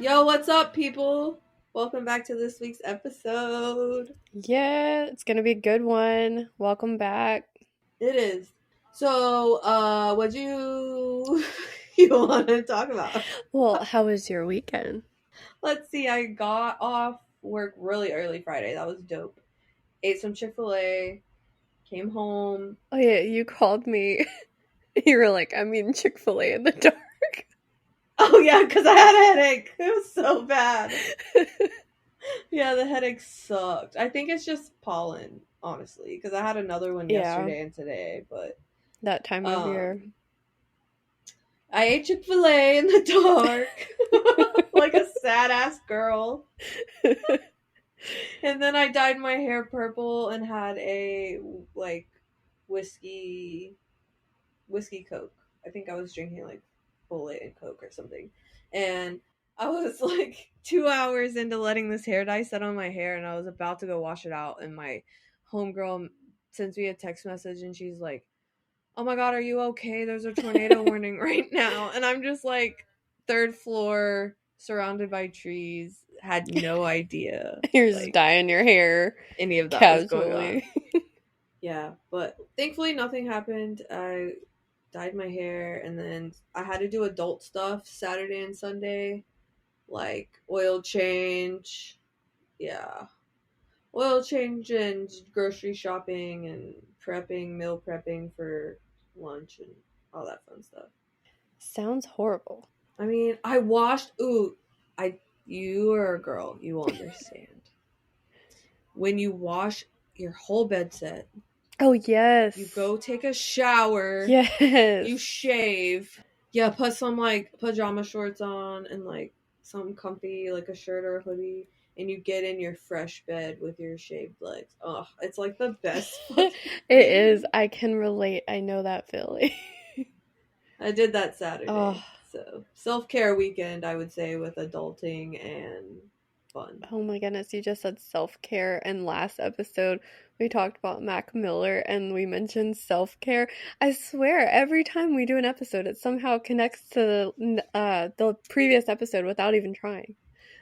Yo, what's up, people? Welcome back to this week's episode. Yeah, it's gonna be a good one. Welcome back. It is. So, what you you want to talk about? Well, how was your weekend? Let's see. I got off work really early Friday. That was dope. Ate some Chick-fil-A. Came home. Oh yeah, you called me. You were like, I'm eating Chick-fil-A in the dark. Oh yeah, because I had a headache. It was so bad. Yeah, the headache sucked. I think it's just pollen, honestly, because I had another one Yeah, yesterday and today. But that time of year. I ate Chick-fil-A in the dark like a sad ass girl. And then I dyed my hair purple and had a like whiskey Coke. I think I was drinking like Bullet and Coke or something. And I was like 2 hours into letting this hair dye set on my hair, and I was about to go wash it out, and my homegirl sends me a text message and she's like, "Oh my god, are you okay? There's a tornado warning right now." And I'm just like, third floor, surrounded by trees, had no idea You're just like dyeing your hair any of that was going on. casually. Yeah, but thankfully nothing happened. I dyed my hair, and then I had to do adult stuff Saturday and Sunday, like oil change. Yeah. Oil change and grocery shopping and meal prepping for lunch and all that fun stuff. Sounds horrible. I mean, I washed. Ooh, you are a girl. You will understand. When you wash your whole bed set, Oh yes. you go take a shower. Yes. You shave. Yeah, put some like pajama shorts on and like some comfy like a shirt or a hoodie, and you get in your fresh bed with your shaved legs. Oh, it's like the best fucking It thing. is. I can relate. I know that feeling. I did that Saturday. Oh. So self-care weekend, I would say, with adulting and fun. Oh my goodness, you just said self-care, and last episode we talked about Mac Miller and we mentioned self-care. I swear, every time we do an episode, it somehow connects to the previous episode without even trying.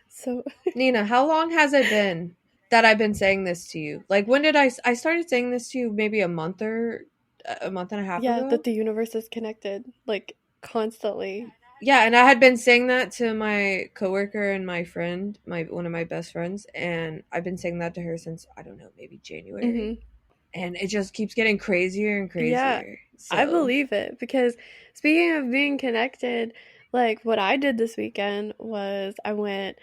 So, Nina, how long has it been that I've been saying this to you? Like, when did I started saying this to you? Maybe a month and a half yeah, ago? that the universe is connected, like, constantly. Yeah, and I had been saying that to my coworker and my friend, one of my best friends, and I've been saying that to her since, I don't know, maybe January. Mm-hmm. And it just keeps getting crazier and Yeah, crazier. I So, believe it because speaking of being connected, like what I did this weekend was I went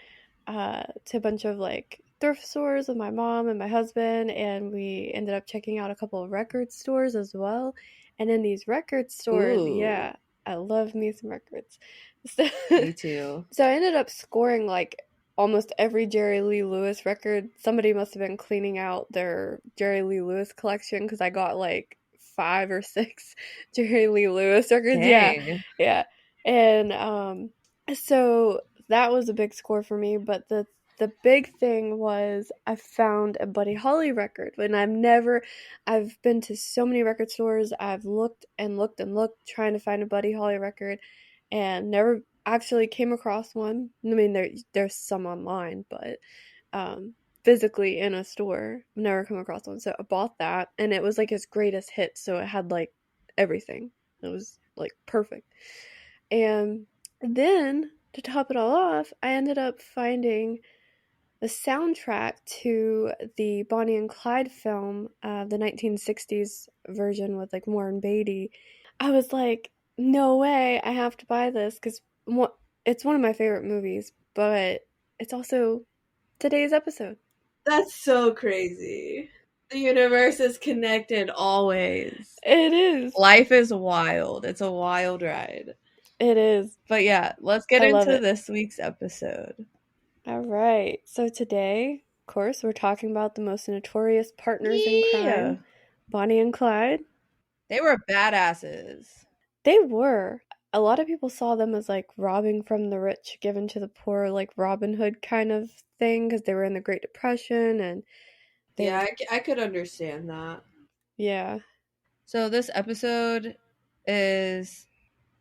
to a bunch of like thrift stores with my mom and my husband, and we ended up checking out a couple of record stores as well. And in these record stores, ooh, yeah, I love me some records. So, me too. so I ended up scoring like almost every Jerry Lee Lewis record. Somebody must have been cleaning out their Jerry Lee Lewis collection because I got like 5 or 6 Jerry Lee Lewis records. Yeah, Dang. yeah. And so that was a big score for me. But the big thing was I found a Buddy Holly record. And I've been to so many record stores. I've looked and looked and looked trying to find a Buddy Holly record, and never actually came across one. I mean, there's some online, but physically in a store, I've never come across one. So I bought that, and it was like his greatest hit. So it had like everything. It was like perfect. And then to top it all off, I ended up finding the soundtrack to the Bonnie and Clyde film, the 1960s version with like Warren Beatty. I was like, no way, I have to buy this because it's one of my favorite movies, but it's also today's episode. That's so crazy. The universe is connected always. It is. Life is wild. It's a wild ride. It is. But yeah, let's get I love into it. this week's episode. All right. So today, of course, we're talking about the most notorious partners in crime, Bonnie and Clyde. They were badasses. They were. A lot of people saw them as like robbing from the rich, given to the poor, like Robin Hood kind of thing, because they were in the Great Depression and they Yeah, were. I could understand that. Yeah. So this episode is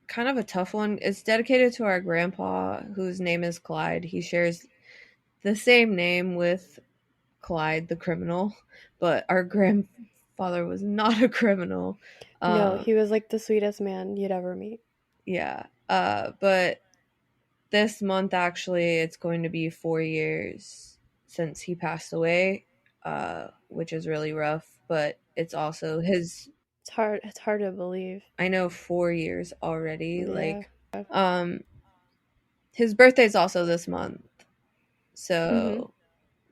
kind of a tough one. It's dedicated to our grandpa, whose name is Clyde. He shares the same name with Clyde, the criminal, but our grandfather was not a criminal. No, Um, he was like the sweetest man you'd ever meet. yeah. But this month, actually, it's going to be 4 years since he passed away, which is really rough. But it's also his. It's hard to believe. I know 4 years already. Yeah. Um, his birthday's also this month, Mhm. so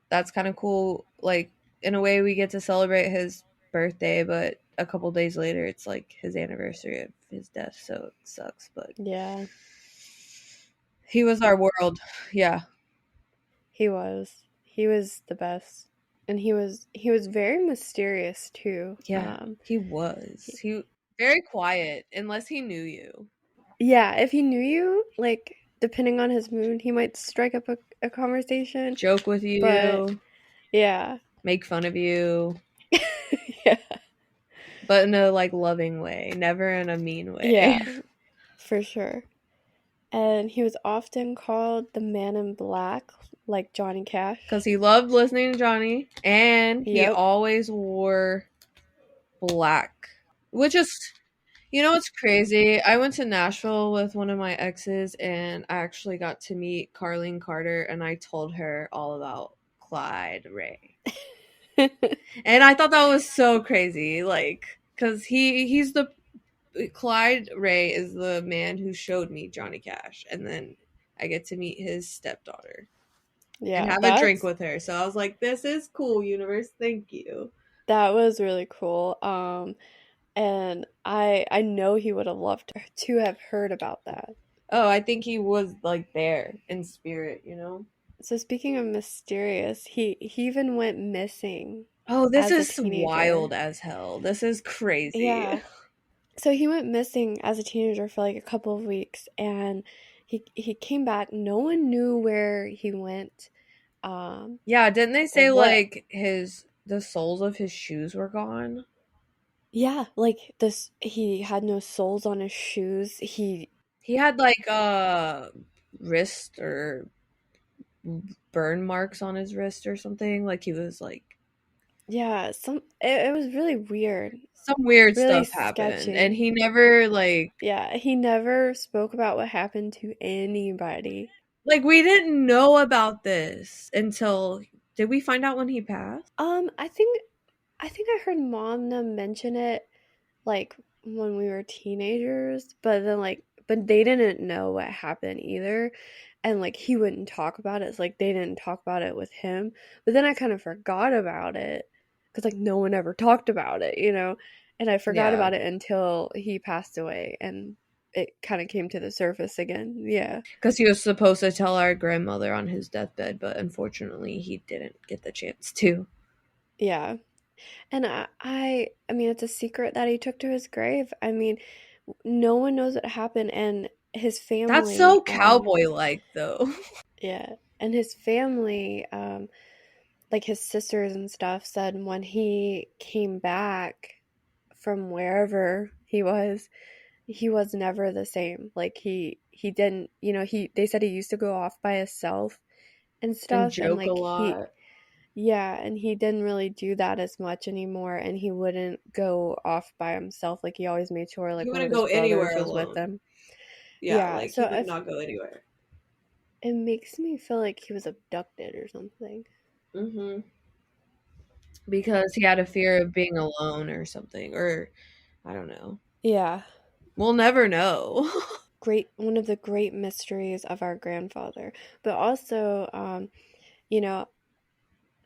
that's kind of cool. Like, in a way, we get to celebrate his birthday, but a couple days later, it's like his anniversary of his death, so it sucks. But Yeah. he was our world. Yeah. He was. He was the best. And he was very mysterious too. Yeah, he was. He, He very quiet unless he knew you. yeah, if he knew you, like depending on his mood, he might strike up a conversation. Joke with But you, yeah. make fun of you, Yeah. but in a like loving way, never in a mean Yeah, way. for sure. And he was often called the Man in Black, like Johnny Cuz Cash. he loved listening to Johnny and he Yep. always wore black, which is, it's crazy. I went to Nashville with one of my exes and I actually got to meet Carlene Carter and I told her all about Clyde Ray. And I thought that was so crazy, like, because he's the Clyde Ray is the man who showed me Johnny Cash, and then I get to meet his stepdaughter and Yeah, have a drink with her. So I was like, "This is cool, universe. Thank you." that was really cool. And I know he would have loved to have heard about that. Oh, I think he was like there in spirit. So speaking of mysterious, he even went missing Oh, this as a is teenager. wild as hell. This is crazy. Yeah. So he went missing as a teenager for like a couple of weeks, and he came back. No one knew where he went, Yeah, didn't they or say what. like the soles of his shoes were gone? Yeah, like this. He had no soles on his shoes. He had like wrist or burn marks on his wrist or something. Like he was like Yeah, it was really weird, some weird really stuff happened, and sketchy. he never Yeah, he never spoke about what happened to anybody. we didn't know about this until did we find out when he passed? I think I heard mom and them mention it like when we were teenagers, but they didn't know what happened either. And like he wouldn't talk about it. It's like they didn't talk about it with him. But then I kind of forgot about it because like no one ever talked about it. And I forgot Yeah, about it until he passed away and it kind of came to the surface again. Yeah. because he was supposed to tell our grandmother on his deathbed, but unfortunately he didn't get the chance to. Yeah. And I mean, it's a secret that he took to his grave. I mean, no one knows what happened, and his That's so family, cowboy like though. yeah, and his family, like his sisters and stuff, said when he came back from wherever he was never the same. Like he didn't, they said he used to go off by himself and And stuff, and joke a like lot. yeah, and he didn't really do that as much anymore, and he wouldn't go off by himself. Like he always made sure He like one of wouldn't his go brothers anywhere was with alone. him. Yeah, Yeah, like so he would if not go anywhere. it makes me feel like he was abducted or something. Mm-hmm. Because he had a fear of being alone or something, or I don't know. Yeah. We'll never know. One of the great mysteries of our grandfather. But also, you know,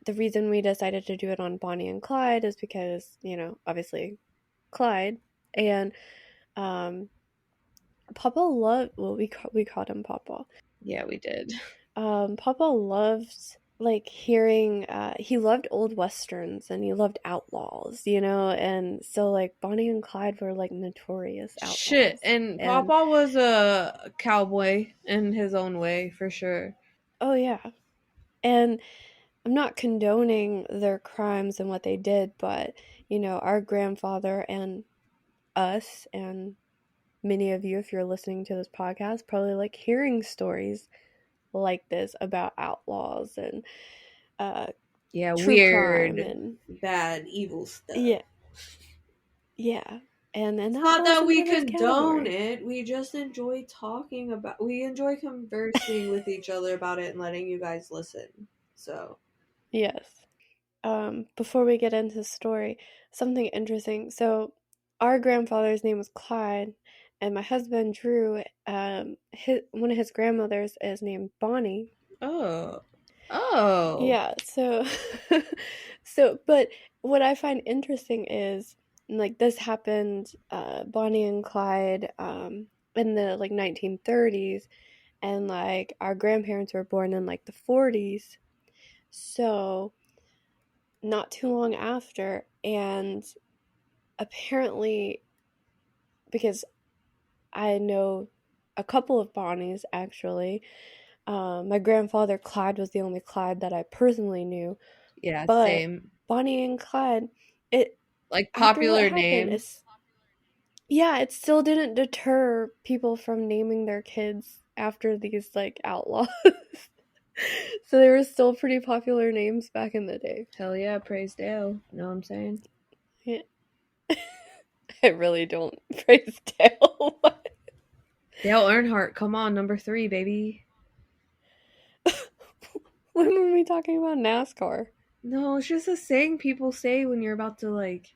the reason we decided to do it on Bonnie and Clyde is because, obviously Clyde and um Papa loved, well, we called him Papa. Yeah, we did. Papa loved like hearing he loved old westerns and he loved outlaws, and so like Bonnie and Clyde were like notorious Shit, outlaws. and And Papa was a cowboy in his own way, for sure. oh yeah. And I'm not condoning their crimes and what they did, but our grandfather and us and many of you, if you're listening to this podcast, probably like hearing stories like this about outlaws and uh, Yeah, true crime weird, and bad, evil stuff. yeah, yeah, and It's that not falls that into we this condone category. it. We just enjoy we enjoy conversing with each other about it and letting you guys listen. So, Yes. Before we get into the story, something interesting. So, our grandfather's name was Clyde, and my husband Drew, one of his grandmothers is named Bonnie. oh, oh, Yeah, so but what I find interesting is like this happened Bonnie and Clyde in the like 1930s, and like our grandparents were born in like the 40s. So not too long after, and apparently because I know a couple of Bonnies actually. My grandfather Clyde was the only Clyde that I personally knew, yeah, but same. Bonnie and Clyde, it Like after what popular happened, names. yeah, it still didn't deter people from naming their kids after these like outlaws. So they were still pretty popular names back in the day. Hell yeah, praise Dale. Know what I'm saying? Yeah. I really don't praise Dale. Dale Earnhardt, come on, number 3, baby. When were we talking about NASCAR? No, it's just a saying people say when you're about to like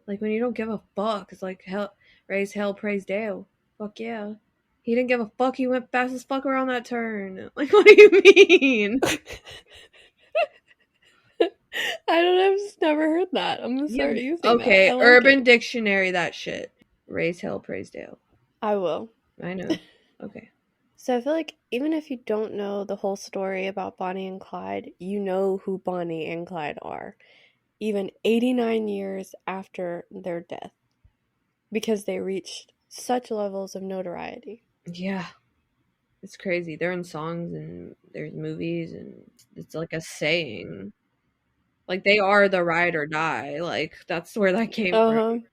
when you don't give a fuck. It's like hell, raise hell, praise Dale. Fuck yeah. He didn't give a fuck. He went fast as fuck around that turn. Like, what do you mean? I don't know, I've just never heard that. I'm gonna start using that. I Okay, like Urban it. Dictionary that shit. Raise hell, praise Dale. I will. I know. Okay. So I feel like even if you don't know the whole story about Bonnie and Clyde, you know who Bonnie and Clyde are, even 89 years after their death, because they reached such levels of notoriety. Yeah, it's crazy. They're in songs and there's movies and it's like a saying. Like they are the ride or die. Like that's where that came Uh from. huh.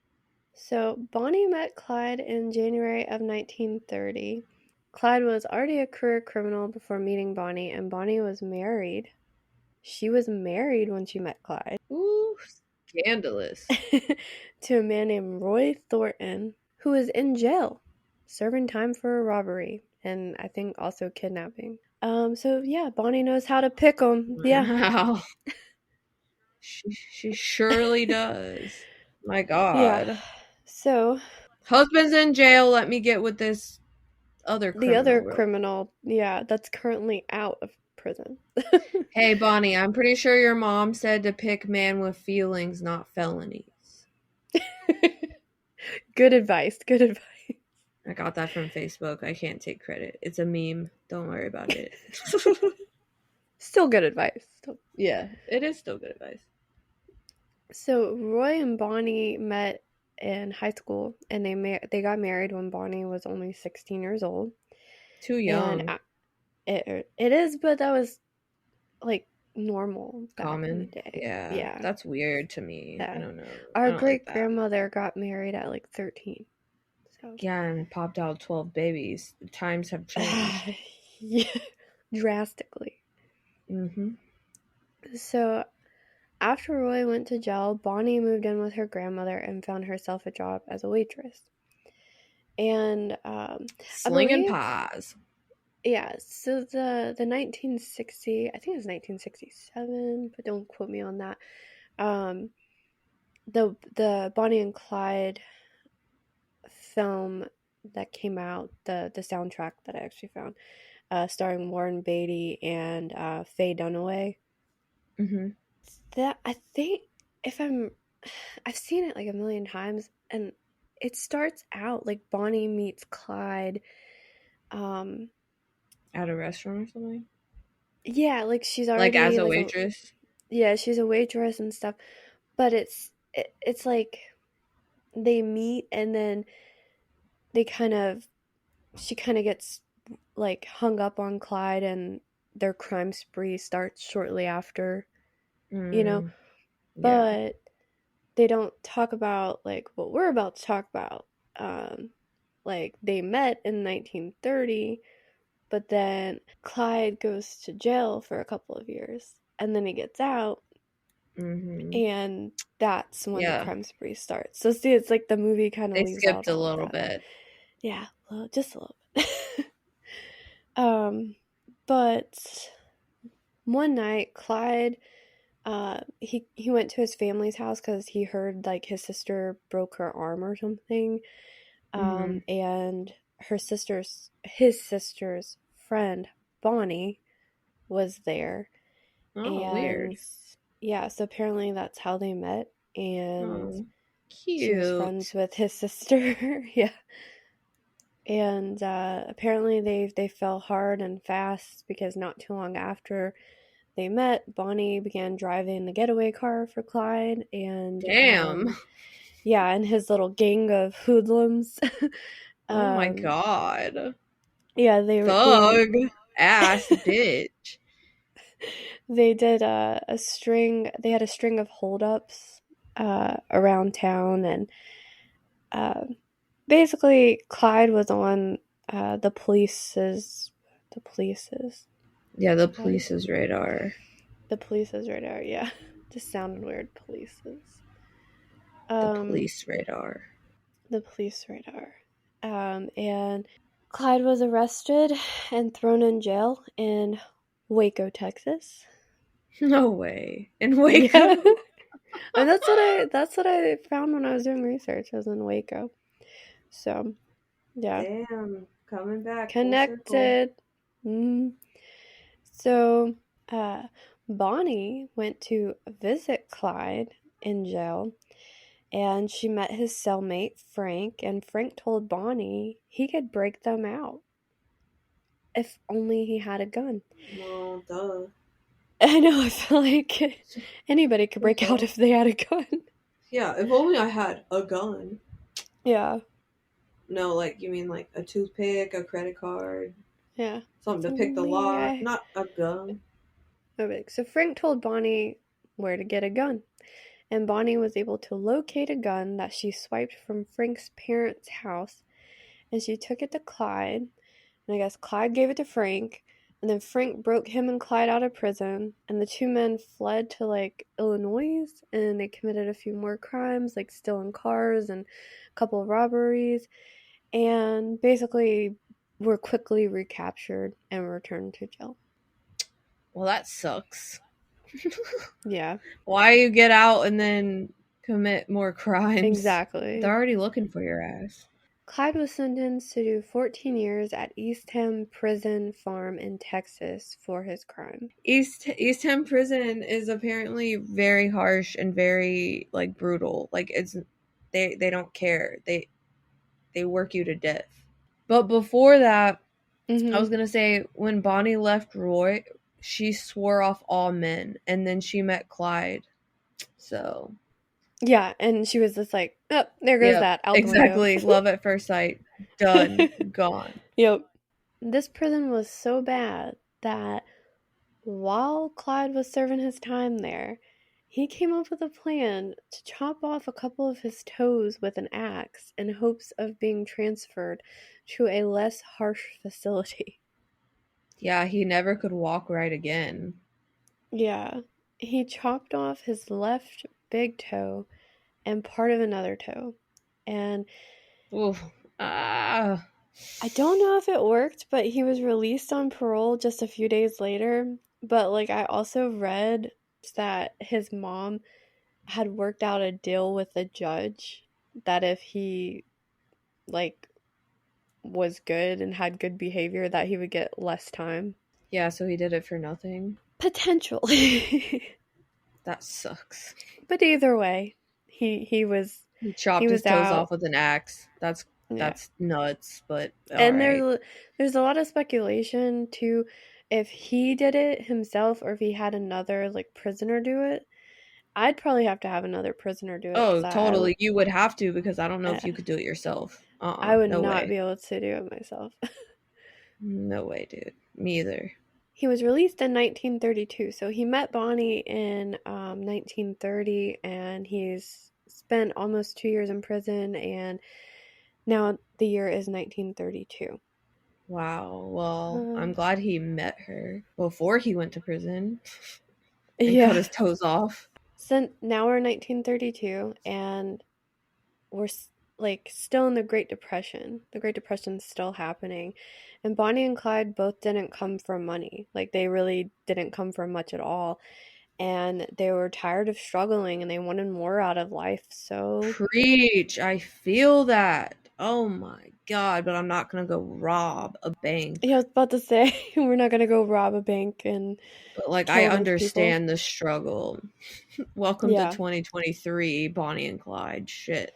So Bonnie met Clyde in January of 1930. Clyde was already a career criminal before meeting Bonnie, and Bonnie was married. She was married when she met Clyde. Ooh, scandalous. To a man named Roy Thornton, who is in jail, serving time for a robbery and I think also kidnapping. So yeah, Bonnie knows how to pick 'em. Yeah, Wow. She surely does. My yeah. God. So Husband's in jail. Let me get with this other the other criminal. criminal, yeah, that's currently out of prison. Hey, Bonnie, I'm pretty sure your mom said to pick man with feelings, not felonies. Good advice. Good advice. I got that from Facebook. I can't take credit. It's a meme. Don't worry about it. Still good advice. Still. Yeah, it is still good advice. So Roy and Bonnie met in high school, and they got married when Bonnie was only 16 years old. Too And young. it is, but that was like normal back in the Common. day. Yeah, Yeah, that's weird to me. I yeah. don't know. I Our don't like great that. grandmother got married at like 13. So Yeah, and popped out 12 babies. The times have changed. yeah, drastically. Mm-hmm. So after Roy went to jail, Bonnie moved in with her grandmother and found herself a job as a waitress. And I Slinging believe, pies. yeah. So the 1960, I think it was 1967, but don't quote me on that. Um, the Bonnie and Clyde film that came out, the soundtrack that I actually found, starring Warren Beatty and Faye Dunaway. Mm-hmm. That I think if I've seen it like a million times, and it starts out like Bonnie meets Clyde. Um, At a restaurant or something? yeah, like she's Like as already a like a waitress? yeah, she's a waitress and stuff. But it's like they meet and then they kind of she kind of gets like hung up on Clyde and their crime spree starts shortly after, you know, Mm, yeah. but they don't talk about like what we're about to talk about. like they met in 1930, but then Clyde goes to jail for a couple of years, and then he gets out, Mm-hmm. and that's when the Yeah. crime spree starts. So see, it's like the movie kind of They leaves out skipped a all of little that. bit. Yeah, well, just a little bit. um, but one night, Clyde, he went to his family's house because he heard like his sister broke her arm or something, Mm-hmm. and his sister's friend Bonnie was there, Oh, weird. and yeah, so apparently that's how they met, and Oh, she was friends cute. with his sister. Yeah, and apparently they fell hard and fast because not too long after they met, Bonnie began driving the getaway car for Clyde, and Damn. yeah, and his little gang of hoodlums. Oh my um, god. yeah, they Thug ass bitch. they did a string. They had a string of holdups around town, and uh, basically Clyde was on the police's Yeah, the uh, police's radar. the police's radar. Yeah, just sounded weird. Police's. The Um, police radar. the police radar. And Clyde was arrested and thrown in jail in Waco, Texas. No way. In Yeah. Waco? And that's what I found when I was doing research. I was in Waco. So, yeah. Damn. Coming back full circle. Connected. Mm. So, uh Bonnie went to visit Clyde in jail, and she met his cellmate Frank, and Frank told Bonnie he could break them out if only he had a gun. Well, duh. I know, I feel like anybody could break out Duh. if they had a gun. Yeah, if only I had a gun. Yeah, No, like, you mean like a toothpick, a credit card, yeah. something If to pick the only lock, I. not a gun. Okay, so Frank told Bonnie where to get a gun, and Bonnie was able to locate a gun that she swiped from Frank's parents' house, and she took it to Clyde. And I guess Clyde gave it to Frank, and then Frank broke him and Clyde out of prison, and the two men fled to like Illinois, and they committed a few more crimes, like stealing cars and a couple of robberies, and basically were quickly recaptured and returned to jail. Well, that sucks. Yeah, Why you get out and then commit more crimes? They're exactly. already looking for your ass. Clyde was sentenced to do 14 years at Eastham Prison Farm in Texas for his crime. Eastham Prison is apparently very harsh and very like brutal. Like it's they don't care. They work you to death. But before that, I Mm-hmm. was gonna say when Bonnie left Roy, she swore off all men, and then she met Clyde. So, Yeah, and she was just like, oh, there goes yep, that, out the window. exactly. Love at first sight. Done. Gone. Yep. This prison was so bad that while Clyde was serving his time there, he came up with a plan to chop off a couple of his toes with an axe in hopes of being transferred to a less harsh facility. Yeah, he never could walk right again. Yeah, he chopped off his left big toe and part of another toe. And Oof. Ah. I don't know if it worked, but he was released on parole just a few days later. But like I also read that his mom had worked out a deal with the judge that if he like was good and had good behavior that he would get less time. Yeah, so he did it for nothing. Potentially. That sucks. But either way, he was He he chopped his was toes off out. with an axe. Yeah. That's nuts, but all And right. there's a lot of speculation too if he did it himself or if he had another like prisoner do it. I'd probably have to have another prisoner do it because Oh, totally. You would have to because I don't know uh, if you could do it yourself. I would No not way. be able to do it myself. No way, dude. Me either. He was released in 1932, so he met Bonnie in 1930, and he's spent almost 2 years in prison. And Now the year is 1932. Wow. Well, I'm Um, glad he met her before he went to prison and cut yeah. his toes off. So now we're in 1932, and we're like still in the Great Depression. The Great Depression's still happening. And Bonnie and Clyde both didn't come from money. Like, they really didn't come from much at all. And they were tired of struggling and they wanted more out of life. So, Preach. I feel that. Oh my God. But I'm not going to go rob a bank. yeah, I was about to say, we're not going to go rob a bank and But like, I kill a bunch of people. understand the struggle. Welcome to Yeah, 2023, Bonnie and Clyde. Shit.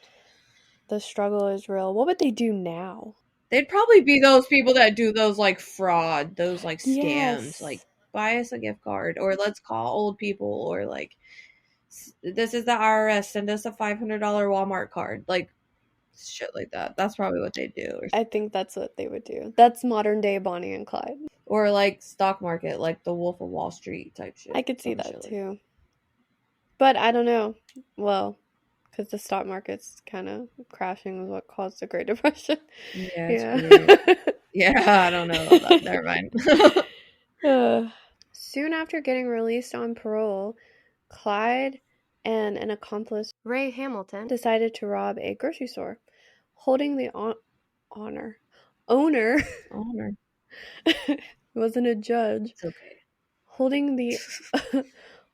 the struggle is real. What would they do now? They'd probably be those people that do those like fraud, those like scams, like Yes. buy us a gift card, or let's call old people, or like this is the IRS, send us a $500 Walmart card, like shit like that. That's probably what they do, I think that's what they would do. That's modern day Bonnie and Clyde. or like stock market, like the Wolf of Wall Street type I shit, could see some that shit like that. too. But I don't know. Well, because the stock market's kind of crashing is what caused the Great Depression. Yeah, it's Yeah. weird. Yeah, I don't know about that. Never mind. Soon after getting released on parole, Clyde and an accomplice, Ray Hamilton, decided to rob a grocery store, holding the owner. Honor. Wasn't a judge. It's okay. Holding the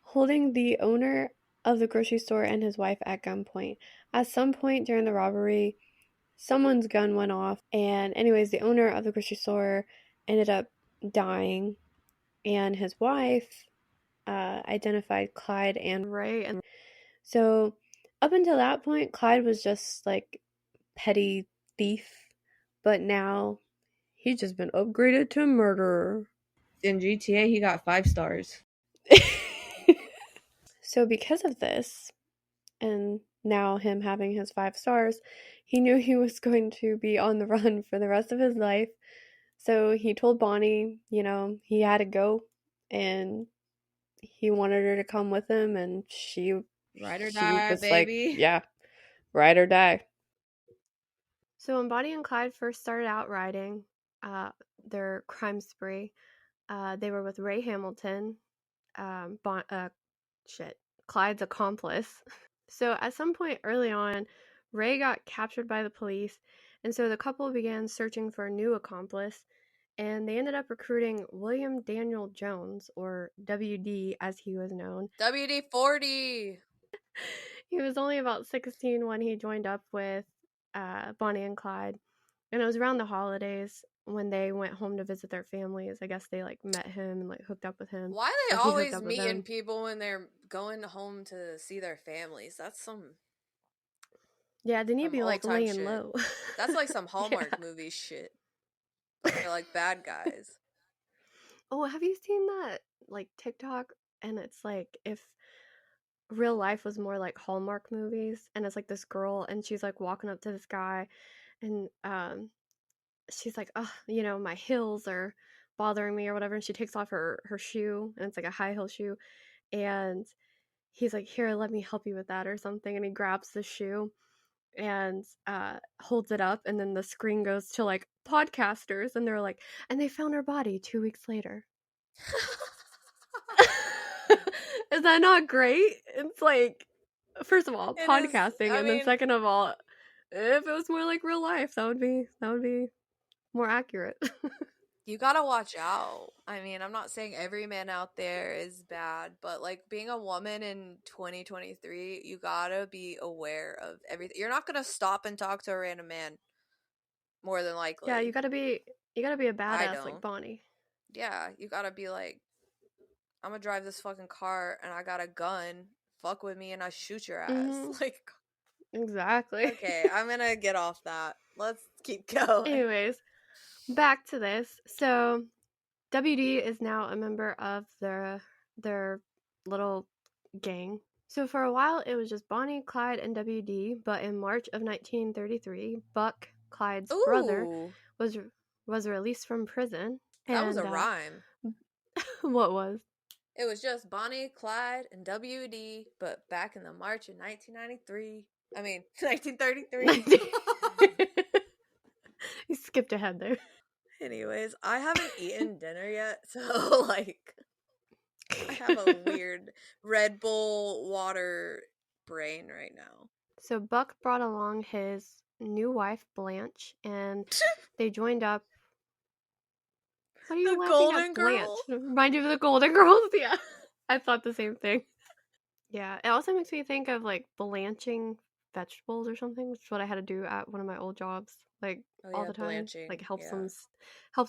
holding the owner of the grocery store and his wife at gunpoint. At some point during the robbery, someone's gun went off, and anyways, the owner of the grocery store ended up dying, and his wife identified Clyde and Ray. And so up until that point, Clyde was just like petty thief, but now he's just been upgraded to murderer. In GTA, he got 5 stars. So because of this, and now him having his 5 stars, he knew he was going to be on the run for the rest of his life. So he told Bonnie, he had to go, and he wanted her to come with him, and she Ride or she die, was like, baby. yeah, ride or die. So when Bonnie and Clyde first started out riding their crime spree, they were with Ray Hamilton, um, bon- uh, Clyde's accomplice. So at some point early on, Ray got captured by the police, and so the couple began searching for a new accomplice, and they ended up recruiting William Daniel Jones, or WD as he was known. WD-40. He was only about 16 when he joined up with Bonnie and Clyde, and it was around the holidays when they went home to visit their families. I guess they like met him and like hooked up with him, Why are they or he hooked always up with meeting them. people when they're going home to see their families? That's some Yeah, they need to be old like time laying shit. low. That's like some Hallmark Yeah. movie shit. But they're like bad guys. Oh, have you seen that like TikTok? And it's like if real life was more like Hallmark movies, and it's like this girl, and she's like walking up to this guy, and she's like, oh, my heels are bothering me or whatever, and she takes off her shoe, and it's like a high heel shoe, and he's like, here, let me help you with that or something, and he grabs the shoe and holds it up, and then the screen goes to like podcasters, and they're like, and they found her body 2 weeks later. Is that not great? It's like, first of all, It is. podcasting, I and then mean, second of all, if it was more like real life, that would be more accurate. you gotta watch out. I mean, I'm not saying every man out there is bad, but like being a woman in 2023, you gotta be aware of everything. You're not gonna stop and talk to a random man, more than Yeah, likely. you gotta be a I badass like don't. Bonnie. Yeah, you gotta be like, I'm gonna drive this fucking car and I got a gun. Fuck with me and I shoot your ass. Mm-hmm. Like, Exactly. okay, I'm gonna get off that. Let's keep going. Anyways, back to this. So WD is now a member of their little gang. So for a while it was just Bonnie, Clyde, and WD, but in March of 1933, Buck, Clyde's brother, Ooh, was was released from prison. that was And a rhyme. what was? It was just Bonnie, Clyde, and WD, but back in the March of 1993. I mean, 1933. You skipped ahead there. Anyways, I haven't eaten dinner yet, so like I have a weird Red Bull water brain right now. So Buck brought along his new wife, Blanche, and they joined up. What are you The laughing at, Golden Blanche? Girl? Remind you of the Golden Girls? Yeah. I thought the same thing. Yeah. It also makes me think of like blanching vegetables or something, which is what I had to do at one of my old jobs, like Oh all yeah, the time. Like blanching. helps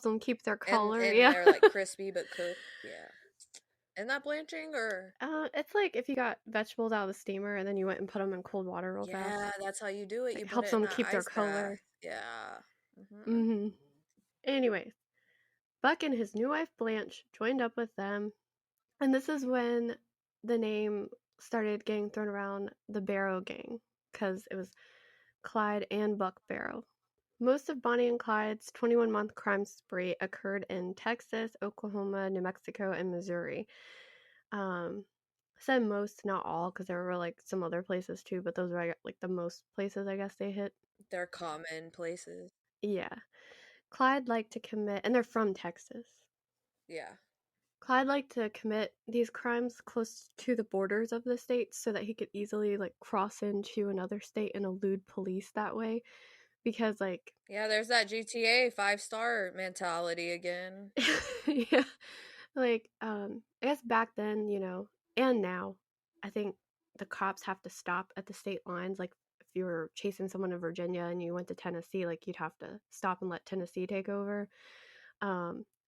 Yeah. them keep their color. And Yeah. they're like crispy but cooked. Yeah. Isn't that blanching or It's like if you got vegetables out of the steamer and then you went and put them in cold water real fast. yeah, that's how you do it. It You put helps it in them that keep their ice bath. color. Yeah. Mhm. Mm-hmm. Anyways, Buck and his new wife Blanche joined up with them, and this is when the name started getting thrown around, the Barrow Gang, because it was Clyde and Buck Barrow. Most of Bonnie and Clyde's 21-month crime spree occurred in Texas, Oklahoma, New Mexico, and Missouri. I said most, not all, because there were like some other places too, but those were like the most places I guess they hit. They're common places. Yeah. Clyde liked to commit, and they're from Texas. Yeah. Clyde liked to commit these crimes close to the borders of the states so that he could easily like cross into another state and elude police that way. Because like Yeah, there's that GTA 5-star mentality again. yeah, like I guess back then, and now, I think the cops have to stop at the state lines. Like if you were chasing someone in Virginia and you went to Tennessee, like you'd have to stop and let Tennessee take over.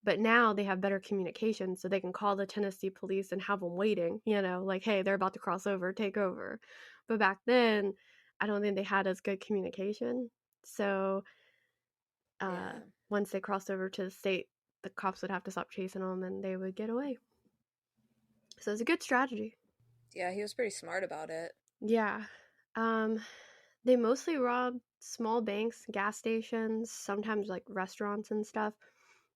But now they have better communication, so they can call the Tennessee police and have them waiting, like, hey, they're about to cross over, take over. But back then, I don't think they had as good communication. So Yeah. once they crossed over to the state, the cops would have to stop chasing them and they would get away. So it's a good strategy. Yeah, he was pretty smart about it. Yeah. They mostly robbed small banks, gas stations, sometimes like restaurants and stuff.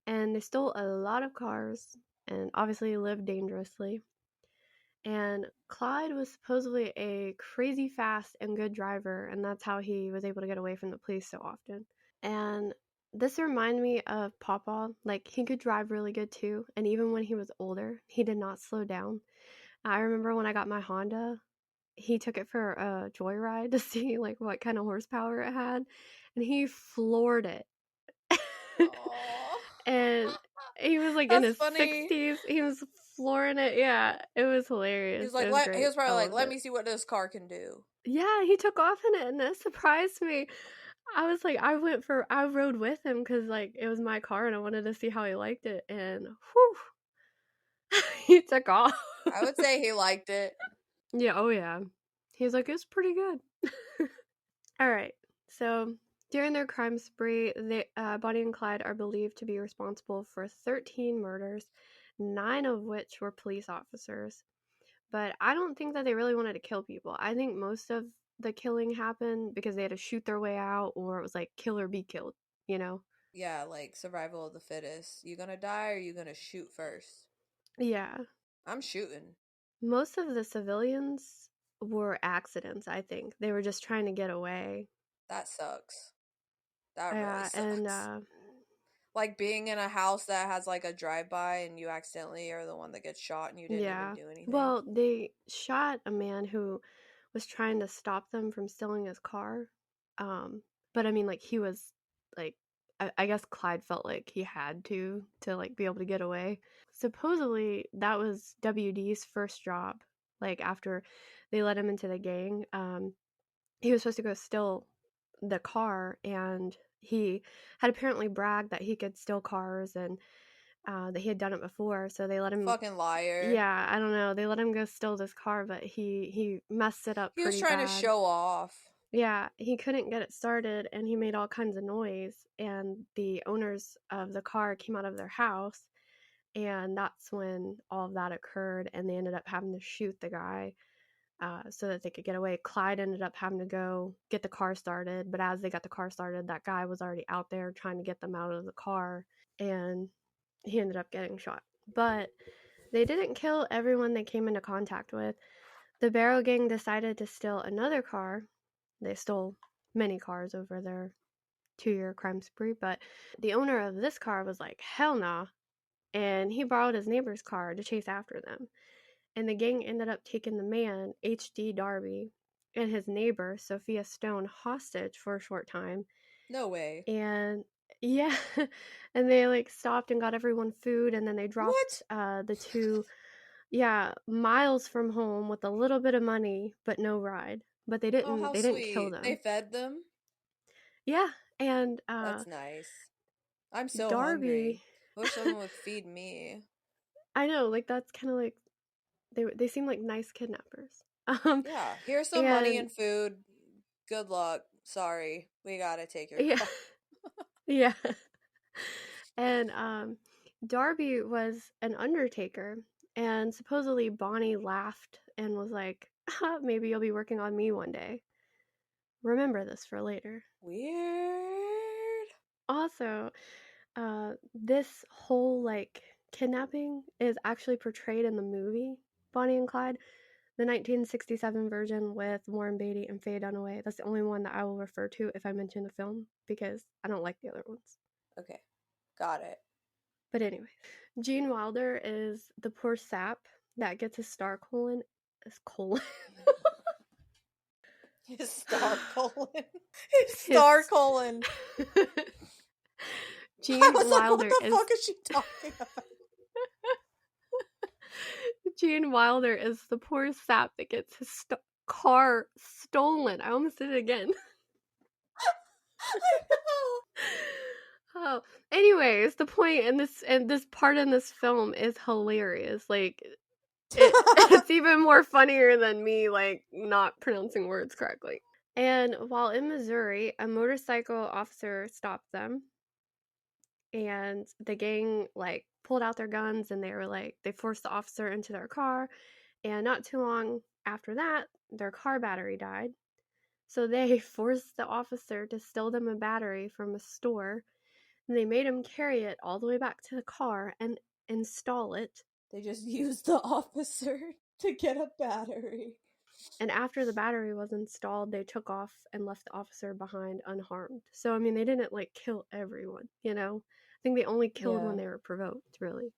And they stole a lot of cars and obviously lived dangerously. And Clyde was supposedly a crazy fast and good driver, and that's how he was able to get away from the police so often. And this reminded me of Papa. Like, he could drive really good too, and even when he was older, he did not slow down. I remember when I got my Honda, he took it for a joyride to see like what kind of horsepower it had, and he floored it. Aww. And he was like in That's his funny. 60s. He was flooring it. Yeah, it was hilarious. It was He great. was probably I like, loved let it. me see what this car can do. Yeah, he took off in it, and it surprised me. I was like, I rode with him because like it was my car, and I wanted to see how he liked it. And whew, he took off. I would say he liked it. Yeah, oh yeah. He's like, it's pretty good. All right. So during their crime spree, Bonnie and Clyde are believed to be responsible for 13 murders, 9 of which were police officers. But I don't think that they really wanted to kill people. I think most of the killing happened because they had to shoot their way out, or it was like kill or be killed, you know? Yeah, like survival of the fittest. You gonna die or you gonna shoot first? Yeah. I'm shooting. Most of the civilians were accidents, I think. They were just trying to get away. That sucks. That really Yeah, and sucks. Like being in a house that has like a drive-by and you accidentally are the one that gets shot and you didn't even yeah. do anything. Well, they shot a man who was trying to stop them from stealing his car. But I mean, like, he was like, I guess Clyde felt like he had to like be able to get away. Supposedly, that was WD's first job. Like after they let him into the gang, he was supposed to go steal the car, and he had apparently bragged that he could steal cars and that he had done it before. So they let him. Fucking liar. Yeah, I don't know. They let him go steal this car, but he messed it up He was pretty trying to bad. show off. Yeah, he couldn't get it started, and he made all kinds of noise, and the owners of the car came out of their house, and that's when all of that occurred, and they ended up having to shoot the guy so that they could get away. Clyde ended up having to go get the car started, but as they got the car started, that guy was already out there trying to get them out of the car, and he ended up getting shot. But they didn't kill everyone they came into contact with. The Barrow Gang decided to steal another car. They stole many cars over their 2-year crime spree, but the owner of this car was like, hell nah. And he borrowed his neighbor's car to chase after them. And the gang ended up taking the man, H.D. Darby, and his neighbor, Sophia Stone, hostage for a short time. No way. And yeah, and they like stopped and got everyone food, and then they dropped the two, miles from home with a little bit of money, but no ride. But they Oh, how didn't kill sweet. them. They fed them? Yeah, and That's nice. I'm so Darby, hungry. I wish someone would feed me. I know, like that's kind of like they seem like nice kidnappers. Yeah, here's some money And and food. Good luck. Sorry, we gotta take your yeah, car. yeah. And Darby was an undertaker, and supposedly Bonnie laughed and was like, maybe you'll be working on me one day. Remember this for later. Weird. Also, this whole like kidnapping is actually portrayed in the movie Bonnie and Clyde, the 1967 version with Warren Beatty and Faye Dunaway. That's the only one that I will refer to if I mention the film, because I don't like the other ones. Okay, got it. But anyway, Gene Wilder is the poor sap that gets his star colon. His colon. His star colon. His star colon. Gene I was Wilder like, what the fuck is she talking about? Gene Wilder is the poor sap that gets his car stolen. I almost did it again. I know. Oh, anyways, the point in this part in this film is hilarious. Like, it's even more funnier than me like not pronouncing words correctly. And while in Missouri, a motorcycle officer stopped them, and the gang like pulled out their guns, and they forced the officer into their car, and not too long after that, their car battery died. So they forced the officer to steal them a battery from a store, and they made him carry it all the way back to the car and install it. They just used the officer to get a battery. And after the battery was installed, they took off and left the officer behind unharmed. So, I mean, they didn't like kill everyone, you know? I think they only killed when they were provoked, really.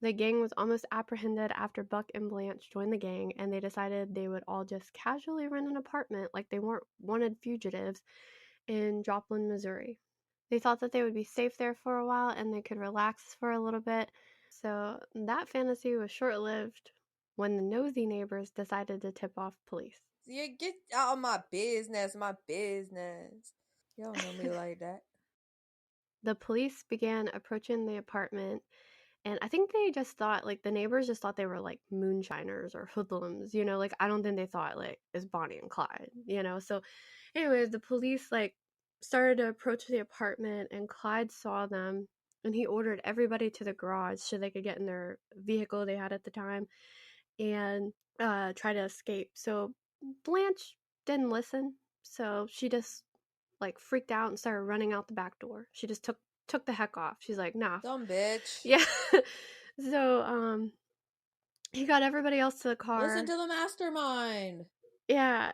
The gang was almost apprehended after Buck and Blanche joined the gang, and they decided they would all just casually rent an apartment like they weren't wanted fugitives in Joplin, Missouri. They thought that they would be safe there for a while and they could relax for a little bit. So that fantasy was short-lived when the nosy neighbors decided to tip off police. You get out of my business, my business. You don't know me like that. The police began approaching the apartment, and I think they just thought, like, the neighbors just thought they were, like, moonshiners or hoodlums, you know? Like, I don't think they thought, like, it's Bonnie and Clyde, you know? So, anyways, the police, like, started to approach the apartment, and Clyde saw them, and he ordered everybody to the garage so they could get in their vehicle they had at the time and try to escape. So Blanche didn't listen, so she just like freaked out and started running out the back door. She just took the heck off. She's like, nah. Dumb bitch. Yeah. So he got everybody else to the car. Listen to the mastermind. Yeah.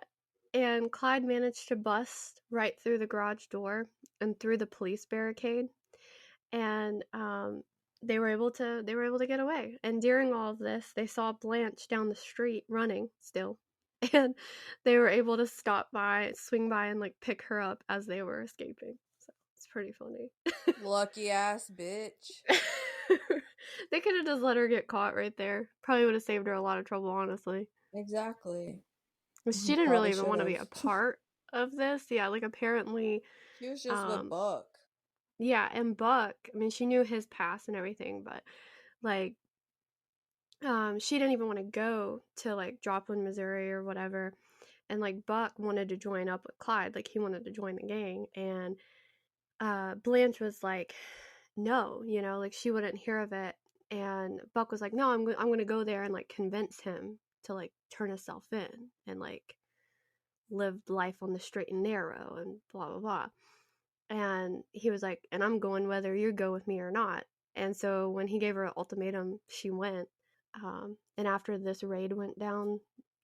And Clyde managed to bust right through the garage door and through the police barricade. And they were able to get away. And during all of this, they saw Blanche down the street running still. And they were able to swing by and like pick her up as they were escaping. So it's pretty funny. Lucky ass bitch. They could have just let her get caught right there. Probably would have saved her a lot of trouble, honestly. Exactly. She didn't really even want to be a part of this. Yeah, like apparently she was just with Buck. Yeah, and Buck, I mean, she knew his past and everything, but like she didn't even want to go to like Joplin, Missouri or whatever. And like Buck wanted to join up with Clyde, like he wanted to join the gang, and Blanche was like, no, you know, like she wouldn't hear of it. And Buck was like, no, I'm going to go there and like convince him to like turn himself in and like live life on the straight and narrow and blah blah blah. And he was like, and I'm going whether you go with me or not. And so when he gave her an ultimatum, she went. And after this raid went down,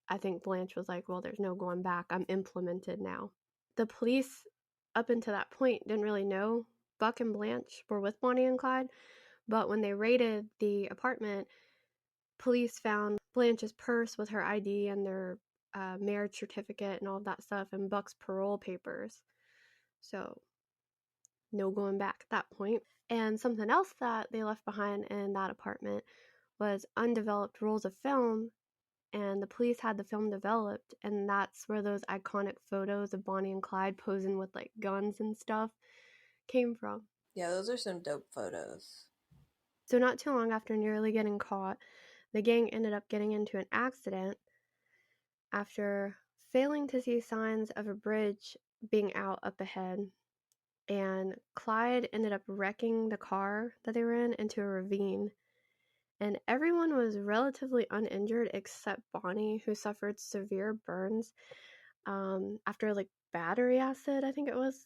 I think Blanche was like, well, there's no going back. I'm implemented now. The police up until that point, didn't really know Buck and Blanche were with Bonnie and Clyde. But when they raided the apartment, police found Blanche's purse with her ID and their marriage certificate and all of that stuff, and Buck's parole papers. So, no going back at that point. And something else that they left behind in that apartment was undeveloped rolls of film, and the police had the film developed, and that's where those iconic photos of Bonnie and Clyde posing with like guns and stuff came from. Yeah, those are some dope photos. So not too long after nearly getting caught, the gang ended up getting into an accident after failing to see signs of a bridge being out up ahead, and Clyde ended up wrecking the car that they were in into a ravine. And everyone was relatively uninjured except Bonnie, who suffered severe burns after like battery acid, I think it was.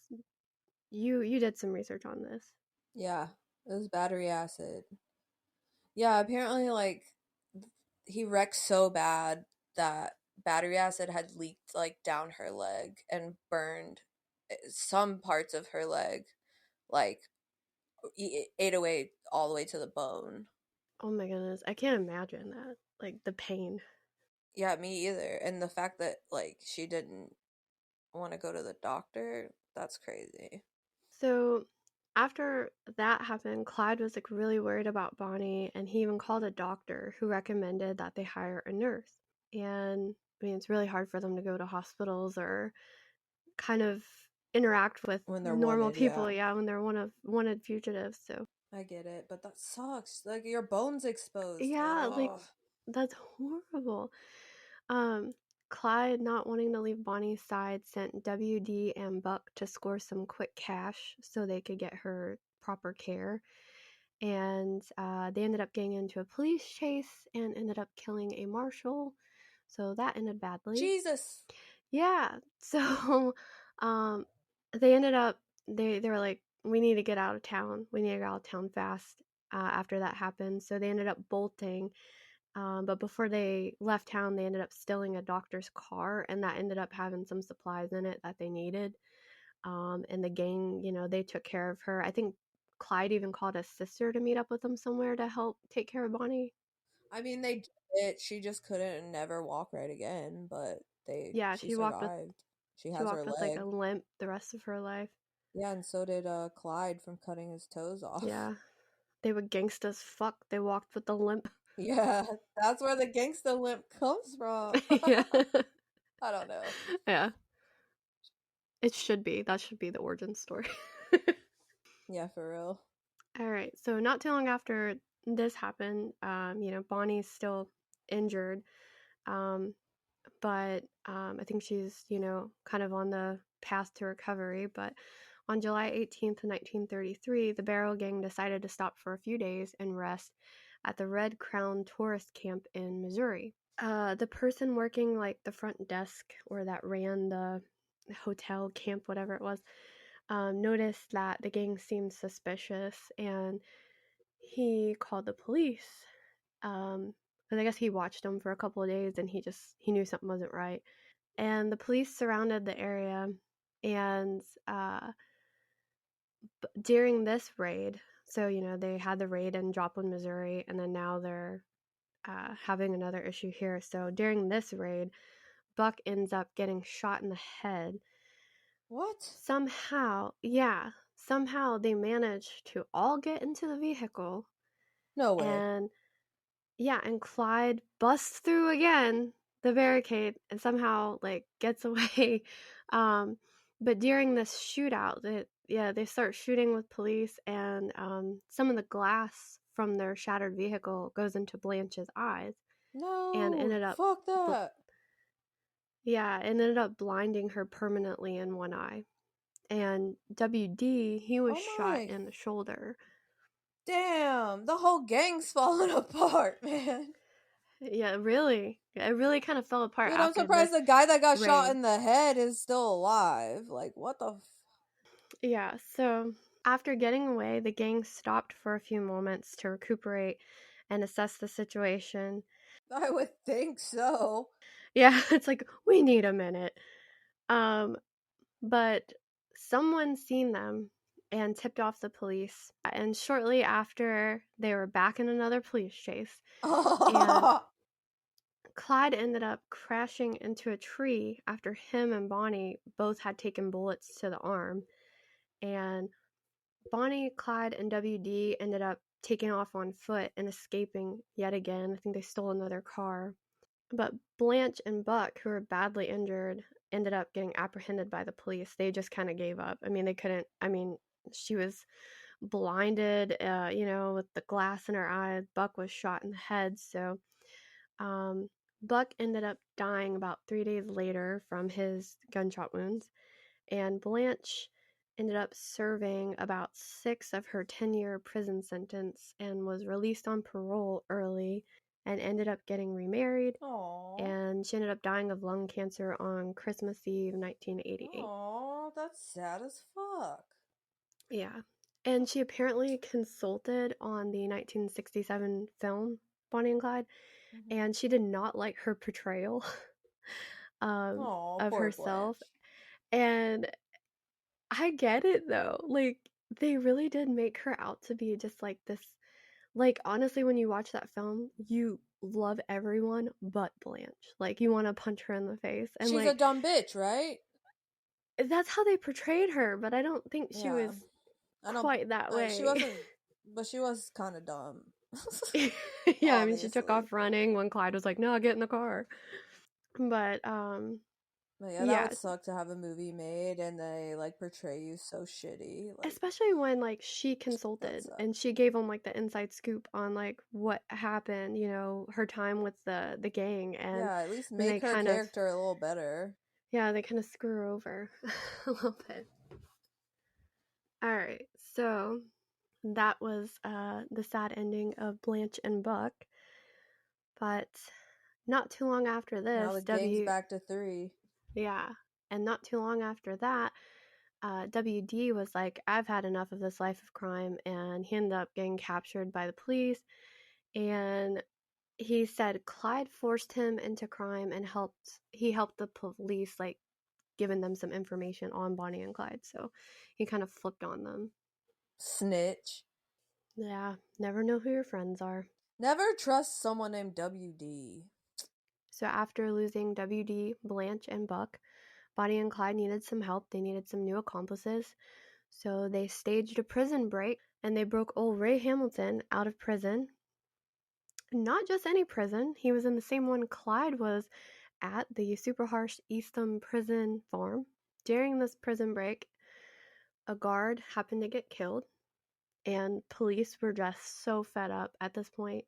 You did some research on this. Yeah, it was battery acid. Yeah, apparently, like, he wrecked so bad that battery acid had leaked, like, down her leg and burned some parts of her leg, like, ate away all the way to the bone. Oh my goodness, I can't imagine that. Like the pain. Yeah, me either. And the fact that, like, she didn't want to go to the doctor, that's crazy. So after that happened, Clyde was like really worried about Bonnie, and he even called a doctor who recommended that they hire a nurse. And I mean, it's really hard for them to go to hospitals or kind of interact with When they're normal wanted, people, yeah. yeah, when they're wanted fugitives. So I get it, but that sucks. Like, your bones exposed. yeah, like Oh. that's horrible. Um, Clyde, not wanting to leave Bonnie's side, sent WD and Buck to score some quick cash so they could get her proper care. And they ended up getting into a police chase and ended up killing a marshal. So that ended badly. Jesus. Yeah. So um, they ended up, they were like, we need to get out of town. We need to get out of town fast after that happened. So they ended up bolting. But before they left town, they ended up stealing a doctor's car, and that ended up having some supplies in it that they needed. And the gang, they took care of her. I think Clyde even called his sister to meet up with them somewhere to help take care of Bonnie. I mean, they did it. She just couldn't never walk right again, but Yeah, she she walked with survived. She she has her walked with like a leg. limp the rest of her life. Yeah, and so did Clyde from cutting his toes off. Yeah, they were gangsta as fuck. They walked with the limp. Yeah, that's where the gangsta limp comes from. Yeah, I don't know. yeah. It should be. That should be the origin story. Yeah, for real. All right. So not too long after this happened, Bonnie's still injured, but I think she's kind of on the path to recovery. But on July 18th, 1933, the Barrel Gang decided to stop for a few days and rest at the Red Crown tourist camp in Missouri. The person working like the front desk or that ran the hotel camp, whatever it was, noticed that the gang seemed suspicious, and he called the police. Because I guess he watched them for a couple of days, and he knew something wasn't right. And the police surrounded the area, and during this raid, so they had the raid in Joplin, Missouri, and then now they're having another issue here. So during this raid, Buck ends up getting shot in the head. What? Somehow they manage to all get into the vehicle. No way. And yeah, and Clyde busts through again the barricade and somehow like gets away. But during this shootout, they start shooting with police, and some of the glass from their shattered vehicle goes into Blanche's eyes and No. ended up Fuck that. ended up blinding her permanently in one eye. And WD, he was Oh shot my. in the shoulder. Damn. The whole gang's falling apart, man. Yeah, really. It really kind of fell apart Dude, I'm after this surprised the guy that got shot raid. in the head is still alive. Like, what the Yeah, so after getting away, the gang stopped for a few moments to recuperate and assess the situation. I would think so. Yeah, it's like, we need a minute. But someone seen them and tipped off the police. And shortly after, they were back in another police chase. And Clyde ended up crashing into a tree after him and Bonnie both had taken bullets to the arm. And Bonnie, Clyde, and WD ended up taking off on foot and escaping yet again. I think they stole another car. But Blanche and Buck, who were badly injured, ended up getting apprehended by the police. They just kind of gave up. I mean, they couldn't, she was blinded, with the glass in her eye. Buck was shot in the head. So Buck ended up dying about 3 days later from his gunshot wounds. And Blanche ended up serving about 6 of her 10-year prison sentence and was released on parole early and ended up getting remarried. Aww. And she ended up dying of lung cancer on Christmas Eve 1988. Aww, that's sad as fuck. Yeah. And she apparently consulted on the 1967 film Bonnie and Clyde, and she did not like her portrayal of herself. Blanche. And I get it though. Like, they really did make her out to be just like this. Like, honestly, when you watch that film, you love everyone but Blanche. Like, you want to punch her in the face. And she's a dumb bitch, right? That's how they portrayed her, but I don't think she was quite that way. She wasn't, but she was kind of dumb. Yeah, I mean, she took off running when Clyde was like, "No, get in the car." But yeah, that would suck to have a movie made and they like portray you so shitty. Like, especially when like she consulted and she gave them like the inside scoop on like what happened, her time with the gang, and yeah, at least make her character a little better. Yeah, they kind of screw her over a little bit. All right, so that was the sad ending of Blanche and Buck. But not too long after this, now the gang's back to 3. Yeah, and not too long after that, WD was like, I've had enough of this life of crime, and he ended up getting captured by the police. And he said Clyde forced him into crime and he helped the police, like, giving them some information on Bonnie and Clyde. So he kind of flipped on them. Snitch. Yeah, never know who your friends are. Never trust someone named WD. So after losing WD, Blanche, and Buck, Bonnie and Clyde needed some help. They needed some new accomplices. So they staged a prison break, and they broke old Ray Hamilton out of prison. Not just any prison. He was in the same one Clyde was at, the super harsh Eastham prison farm. During this prison break, a guard happened to get killed, and police were just so fed up at this point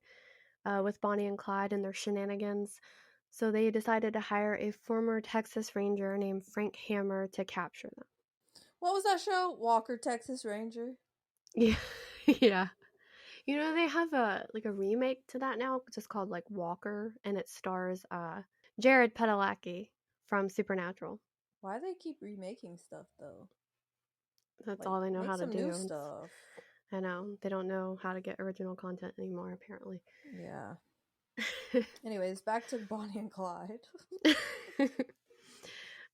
with Bonnie and Clyde and their shenanigans. So they decided to hire a former Texas Ranger named Frank Hammer to capture them. What was that show? Walker, Texas Ranger? Yeah. Yeah. They have a remake to that now, just called like Walker, and it stars Jared Padalecki from Supernatural. Why do they keep remaking stuff though? That's all they know how to do. New stuff. I know. They don't know how to get original content anymore, apparently. Yeah. Anyways, back to Bonnie and Clyde.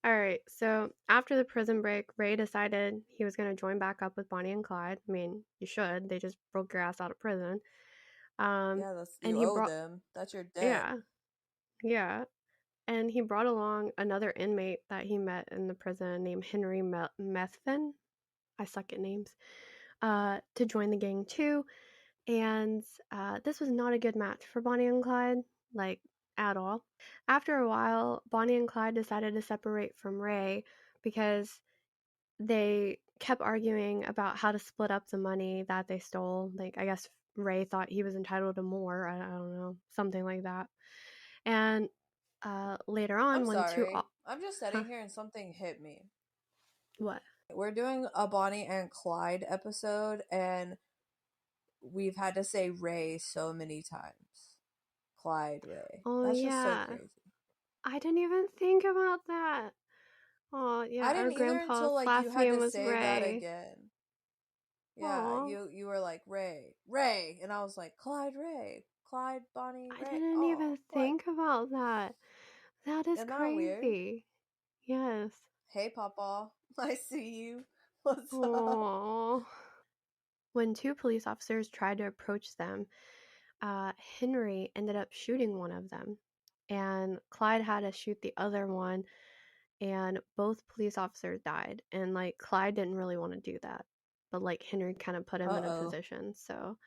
All right, so after the prison break, Ray decided he was going to join back up with Bonnie and Clyde. I mean, you should. They just broke your ass out of prison. Yeah, you owe them. That's your debt. Yeah. And he brought along another inmate that he met in the prison named Henry Methvin. I suck at names. To join the gang too. And this was not a good match for Bonnie and Clyde, like, at all. After a while, Bonnie and Clyde decided to separate from Ray because they kept arguing about how to split up the money that they stole. Like, I guess Ray thought he was entitled to more. I don't know, something like that. And later on, I'm just sitting here and something hit me. What? We're doing a Bonnie and Clyde episode, and we've had to say Ray so many times. Clyde, Ray. Oh, that's yeah. just so crazy. I didn't even think about that. Oh, yeah. I didn't either until like you had to say Ray. that again. Yeah, you were like Ray, and I was like Clyde, Ray, Clyde, Bonnie, Ray. I didn't even think about that. That is crazy. Yes. Hey, Papa. I see you. What's up? Aww. When two police officers tried to approach them, Henry ended up shooting one of them, and Clyde had to shoot the other one, and both police officers died. And like Clyde didn't really want to do that, but like Henry kind of put him in a Uh-oh. position. So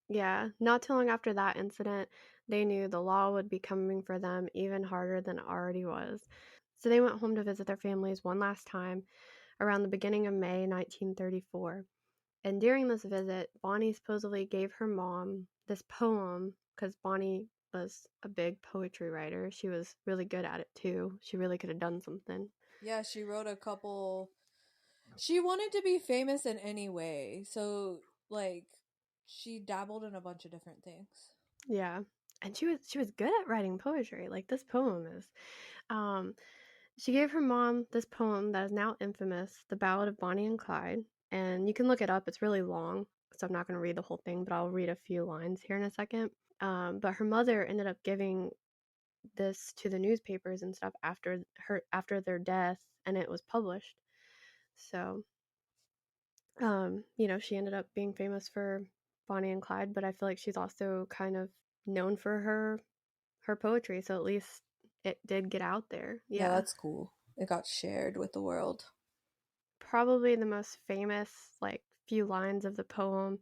yeah, not too long after that incident, they knew the law would be coming for them even harder than it already was. So they went home to visit their families one last time around the beginning of May 1934. And during this visit, Bonnie supposedly gave her mom this poem because Bonnie was a big poetry writer. She was really good at it too. She really could have done something. Yeah, she wrote a couple. She wanted to be famous in any way. So, like, she dabbled in a bunch of different things. Yeah. And she was good at writing poetry. Like this poem is. Um She gave her mom this poem that is now infamous, The Ballad of Bonnie and Clyde. And you can look it up, it's really long, so I'm not going to read the whole thing, but I'll read a few lines here in a second. But her mother ended up giving this to the newspapers and stuff after their death, and it was published. So, she ended up being famous for Bonnie and Clyde, but I feel like she's also kind of known for her poetry, so at least it did get out there. Yeah, Yeah. that's cool. It got shared with the world. Probably the most famous, like, few lines of the poem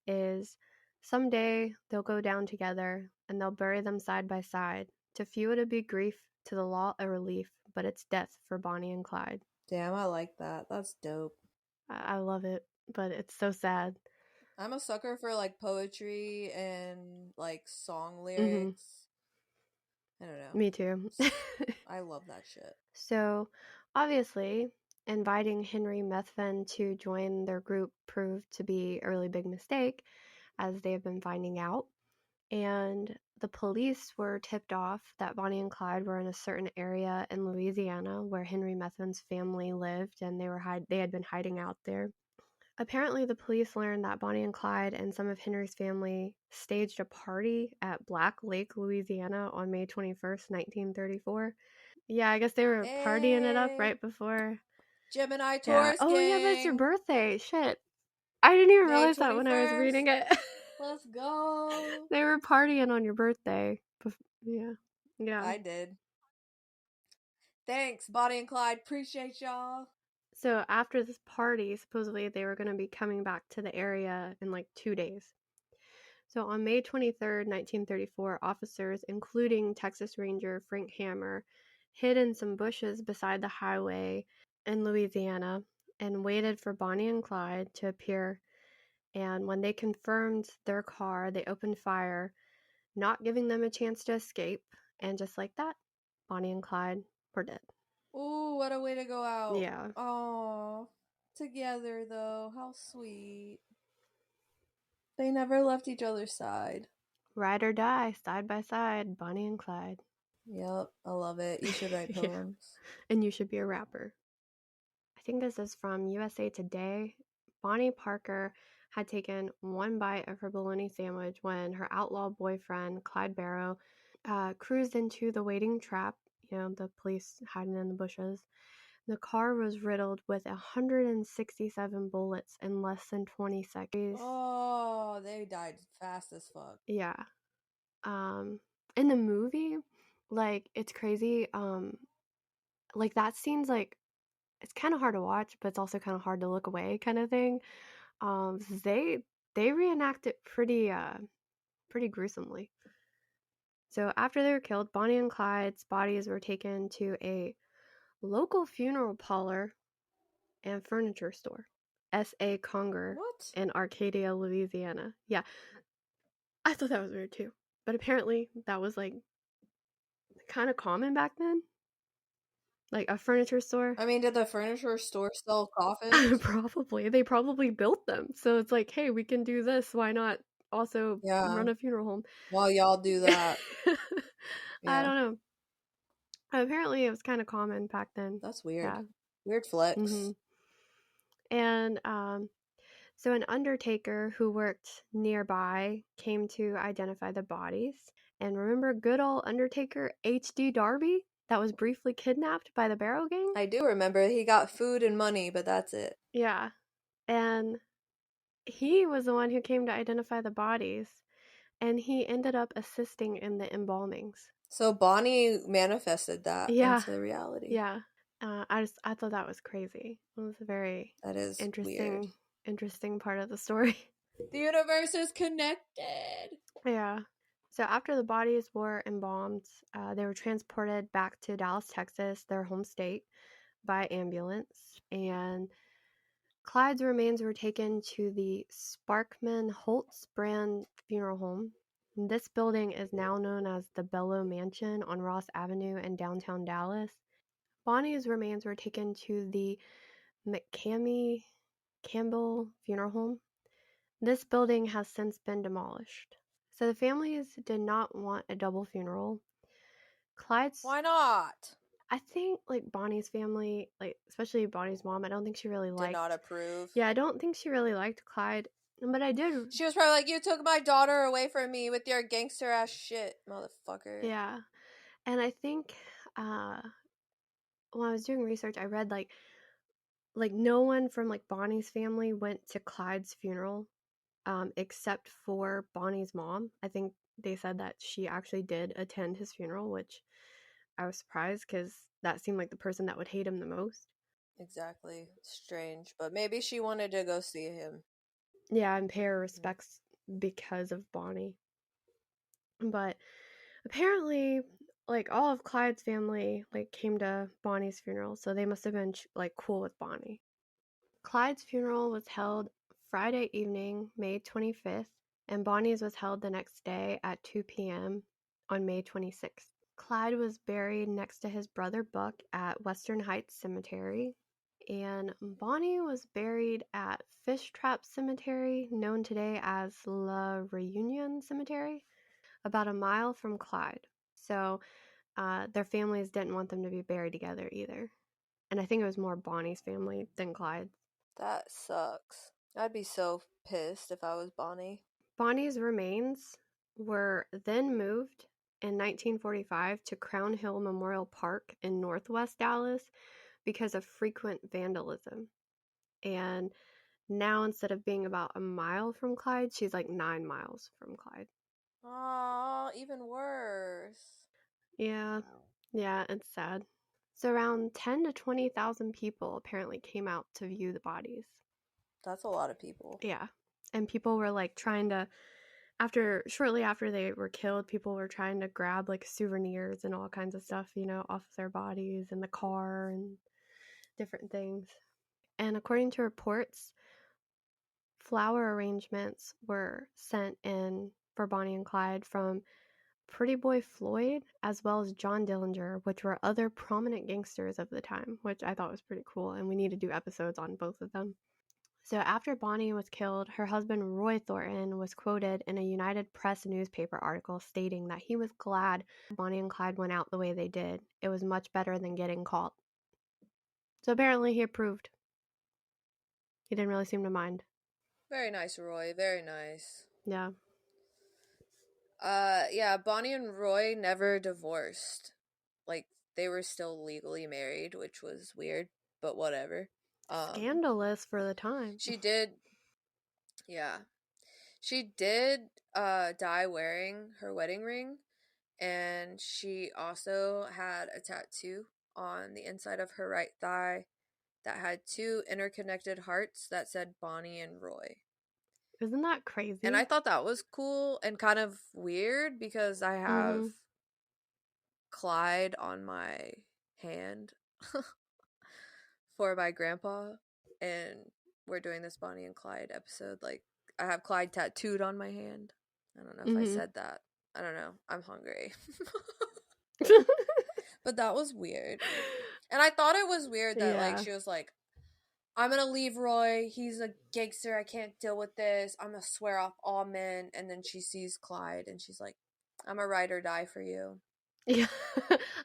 is, "Someday they'll go down together, and they'll bury them side by side. To few it'll be grief, to the law a relief, but it's death for Bonnie and Clyde." Damn, I like that. That's dope. I love it, but it's so sad. I'm a sucker for like poetry and like song Mm-hmm. lyrics. I don't know. Me too. I love that shit. So, obviously, inviting Henry Methven to join their group proved to be a really big mistake, as they have been finding out. And the police were tipped off that Bonnie and Clyde were in a certain area in Louisiana where Henry Methven's family lived, and they had been hiding out there. Apparently, the police learned that Bonnie and Clyde and some of Henry's family staged a party at Black Lake, Louisiana on May 21st, 1934. Yeah, I guess they were partying it up Hey, right before. Gemini Yeah. Taurus Oh, yeah, that's your gang. birthday. Shit. I didn't even May realize that when I was 21st. reading it. Let's go. They were partying on your birthday. Yeah. Yeah. I did. Thanks, Bonnie and Clyde. Appreciate y'all. So after this party, supposedly they were going to be coming back to the area in like 2 days. So on May 23rd, 1934, officers, including Texas Ranger Frank Hammer, hid in some bushes beside the highway in Louisiana and waited for Bonnie and Clyde to appear. And when they confirmed their car, they opened fire, not giving them a chance to escape. And just like that, Bonnie and Clyde were dead. Ooh, what a way to go out. Yeah. Oh, together though. How sweet. They never left each other's side. Ride or die, side by side, Bonnie and Clyde. Yep, I love it. You should write Yeah. poems. And you should be a rapper. I think this is from USA Today. Bonnie Parker had taken one bite of her bologna sandwich when her outlaw boyfriend, Clyde Barrow, cruised into the waiting trap, the police hiding in the bushes. The car was riddled with 167 bullets in less than 20 seconds. Oh, they died fast as fuck. Yeah. In the movie, like, it's crazy. Like, that scene's like, it's kind of hard to watch, but it's also kind of hard to look away, kind of thing. They reenact it pretty gruesomely. So after they were killed, Bonnie and Clyde's bodies were taken to a local funeral parlor and furniture store, S.A. Conger, What? in Arcadia, Louisiana. Yeah, I thought that was weird too, but apparently that was like kind of common back then, like a furniture store. I mean, did the furniture store sell coffins? Probably. They probably built them. So it's like, hey, we can do this. Why not also Yeah. run a funeral home? While y'all do that. I Yeah. don't know. Apparently, it was kind of common back then. That's weird. Yeah. Weird flex. Hmm. And so an undertaker who worked nearby came to identify the bodies. And remember good old Undertaker H.D. Darby? that was briefly kidnapped by the Barrow Gang. I do remember he got food and money, but that's it. Yeah. And he was the one who came to identify the bodies, and he ended up assisting in the embalmings. So Bonnie manifested that into reality. Yeah. I thought that was crazy. It was a very interesting part of the story. The universe is connected. Yeah. So after the bodies were embalmed, they were transported back to Dallas, Texas, their home state, by ambulance. And Clyde's remains were taken to the Sparkman Holtz Brand Funeral Home. This building is now known as the Bellow Mansion on Ross Avenue in downtown Dallas. Bonnie's remains were taken to the McCamey Campbell Funeral Home. This building has since been demolished. So the families did not want a double funeral. Why not? I think like Bonnie's family, like especially Bonnie's mom, I don't think she really liked. Did not approve. Yeah, I don't think she really liked Clyde, but I did. She was probably like, "You took my daughter away from me with your gangster ass shit, motherfucker." Yeah, and I think when I was doing research, I read like no one from like Bonnie's family went to Clyde's funeral, except for Bonnie's mom. I think they said that she actually did attend his funeral, which I was surprised because that seemed like the person that would hate him the most. Exactly. Strange. But maybe she wanted to go see him. Yeah, and pay her respects because of Bonnie. But apparently, like all of Clyde's family like came to Bonnie's funeral, so they must have been like cool with Bonnie. Clyde's funeral was held Friday evening, May 25th, and Bonnie's was held the next day at 2 p.m. on May 26th. Clyde was buried next to his brother Buck at Western Heights Cemetery, and Bonnie was buried at Fish Trap Cemetery, known today as La Reunion Cemetery, about a mile from Clyde. So their families didn't want them to be buried together either. And I think it was more Bonnie's family than Clyde's. That sucks. I'd be so pissed if I was Bonnie. Bonnie's remains were then moved in 1945 to Crown Hill Memorial Park in northwest Dallas because of frequent vandalism. And now instead of being about a mile from Clyde, she's like 9 miles from Clyde. Aw, even worse. Yeah, it's sad. So around 10 to 20,000 people apparently came out to view the bodies. That's a lot of people. Yeah. And people were like trying to, shortly after they were killed, people were trying to grab like souvenirs and all kinds of stuff, off their bodies and the car and different things. And according to reports, flower arrangements were sent in for Bonnie and Clyde from Pretty Boy Floyd, as well as John Dillinger, which were other prominent gangsters of the time, which I thought was pretty cool, and we need to do episodes on both of them. So after Bonnie was killed, her husband Roy Thornton was quoted in a United Press newspaper article stating that he was glad Bonnie and Clyde went out the way they did. It was much better than getting caught. So apparently he approved. He didn't really seem to mind. Very nice, Roy. Very nice. Yeah. Yeah, Bonnie and Roy never divorced. Like, they were still legally married, which was weird, but whatever. Scandalous for the time. She did die wearing her wedding ring, and she also had a tattoo on the inside of her right thigh that had 2 interconnected hearts that said Bonnie and Roy. Isn't that crazy? And I thought that was cool and kind of weird because I have Clyde on my hand for my grandpa, and we're doing this Bonnie and Clyde episode. Like, I have Clyde tattooed on my hand. I don't know if I said that. I don't know. I'm hungry. But that was weird. And I thought it was weird that like she was like, I'm gonna leave Roy. He's a gangster. I can't deal with this. I'm gonna swear off all men. And then she sees Clyde and she's like, I'm a ride or die for you. Yeah.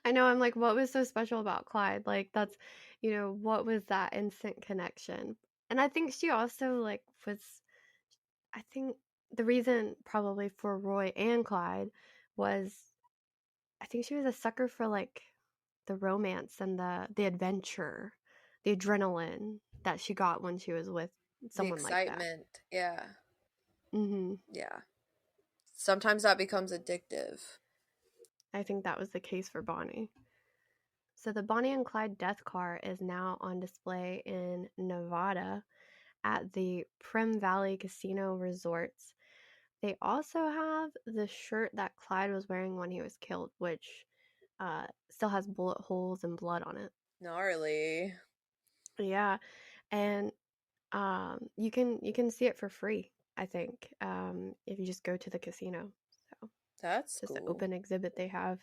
I know. I'm like, what was so special about Clyde? Like, that's, what was that instant connection? And I think she also like I think the reason probably for Roy and Clyde was, I think she was a sucker for like romance and the adventure, the adrenaline that she got when she was with someone like that. The excitement. Yeah. Mm-hmm. Yeah. Sometimes that becomes addictive. I think that was the case for Bonnie. So the Bonnie and Clyde death car is now on display in Nevada at the Prim Valley Casino Resorts. They also have the shirt that Clyde was wearing when he was killed, which still has bullet holes and blood on it. Gnarly. Yeah, and you can see it for free, I think, if you just go to the casino. So that's just cool. an open exhibit they have.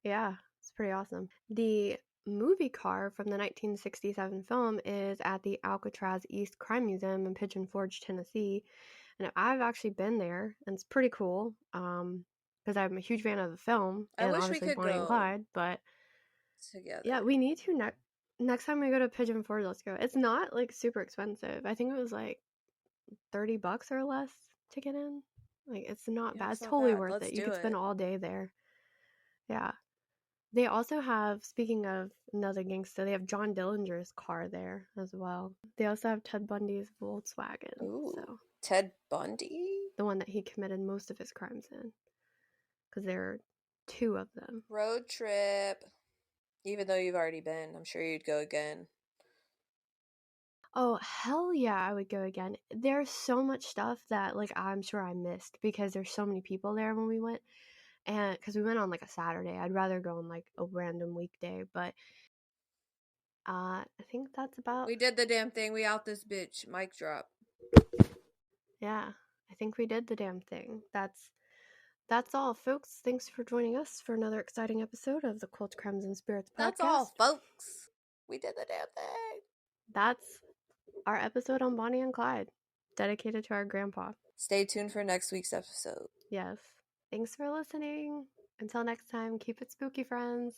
Yeah, it's pretty awesome. The movie car from the 1967 film is at the Alcatraz East Crime Museum in Pigeon Forge, Tennessee. And I've actually been there, and it's pretty cool. Because I'm a huge fan of the film I and wish we obviously could Bonnie and go Clyde. But together. yeah, we need to next time we go to Pigeon Forge. Let's go. It's not like super expensive. I think it was like $30 or less to get in. Like it's not bad. It's not totally bad. worth Let's it. You do could spend it. all day there. Yeah. They also have, speaking of another gangster, they have John Dillinger's car there as well. They also have Ted Bundy's Volkswagen. Ooh. So Ted Bundy? the one that he committed most of his crimes in. Because there are 2 of them. Road trip. Even though you've already been, I'm sure you'd go again. Oh, hell yeah, I would go again. There's so much stuff that, like, I'm sure I missed because there's so many people there when we went. And because we went on, like, a Saturday. I'd rather go on, like, a random weekday. But I think that's about... We did the damn thing. We out this bitch. Mic drop. Yeah, I think we did the damn thing. That's all, folks. Thanks for joining us for another exciting episode of the Cult Crimes and Spirits podcast. That's all, folks. We did the damn thing. That's our episode on Bonnie and Clyde, dedicated to our grandpa. Stay tuned for next week's episode. Yes. Thanks for listening. Until next time, keep it spooky, friends.